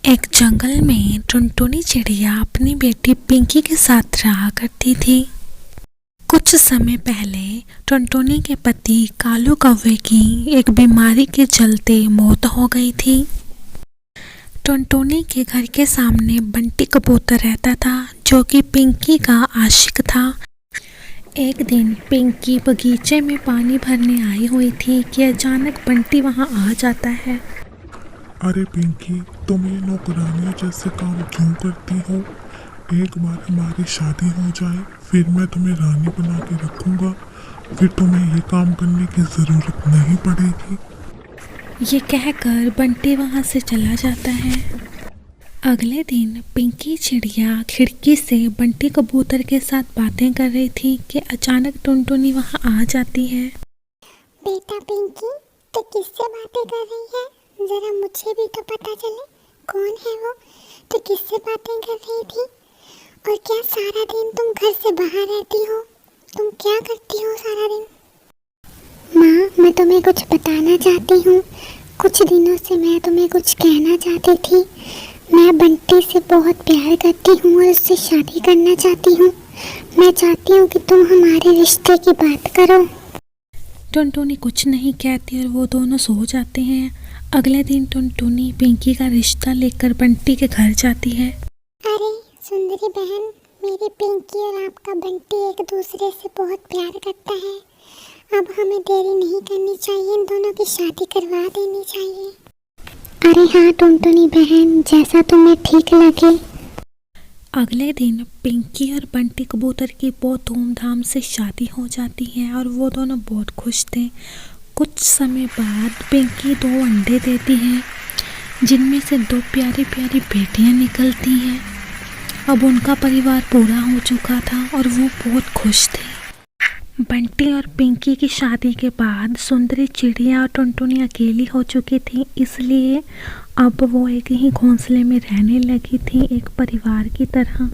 एक जंगल में टुनटुनी चिड़िया अपनी बेटी पिंकी के साथ रहा करती थी। कुछ समय पहले टुनटुनी के पति कालू कौवे की एक बीमारी के चलते मौत हो गई थी। टुनटुनी के घर के सामने बंटी कबूतर रहता था, जो कि पिंकी का आशिक था। एक दिन पिंकी बगीचे में पानी भरने आई हुई थी कि अचानक बंटी वहां आ जाता है। अरे पिंकी, तुम ये नौकरानियों जैसे काम क्यों करती हो? एक बार हमारी शादी हो जाए, फिर मैं तुम्हें रानी बना के रखूंगा। फिर तुम्हें ये काम करने की ज़रूरत नहीं पड़ेगी। ये कहकर बंटी वहां से चला जाता है। अगले दिन पिंकी चिड़िया खिड़की से बंटी कबूतर के साथ बातें कर रही थी कि अचानक टुनटुनी वहां आ जाती है। बेटा पिंकी, तो किससे बातें कर रही है? जरा मुझे भी तो पता चले कौन है वो। तो किससे बातें कर रही थी? और क्या सारा दिन तुम घर से बाहर रहती हो? तुम क्या करती हो सारा दिन? माँ, मैं तुम्हें कुछ बताना चाहती हूँ। कुछ दिनों से मैं तुम्हें कुछ कहना चाहती थी। मैं बंटी से बहुत प्यार करती हूँ और उससे शादी करना चाहती हूँ। मैं चाहती हूँ कि तुम हमारे रिश्ते की बात करो। टुनटुनी कुछ नहीं कहती और वो दोनों सो जाते हैं। अगले दिन टुनटुनी पिंकी का रिश्ता लेकर बंटी के घर जाती है। अरे सुंदरी बहन, मेरी पिंकी और आपका बंटी एक दूसरे से बहुत प्यार करता है। अब हमें देरी नहीं करनी चाहिए, इन दोनों की शादी करवा देनी चाहिए। अरे हाँ टुनटुनी बहन, जैसा तुम्हें ठीक लगे। अगले दिन पिंकी और बंटी कबूतर की बहुत धूमधाम से शादी हो जाती है और वो दोनों बहुत खुश थे। कुछ समय बाद पिंकी 2 अंडे देती है, जिनमें से 2 प्यारी प्यारी बेटियां निकलती हैं। अब उनका परिवार पूरा हो चुका था और वो बहुत खुश थे। बंटी और पिंकी की शादी के बाद सुंदरी चिड़िया और टुनटुनी अकेली हो चुकी थी, इसलिए अब वो एक ही घोंसले में रहने लगी थी, एक परिवार की तरह।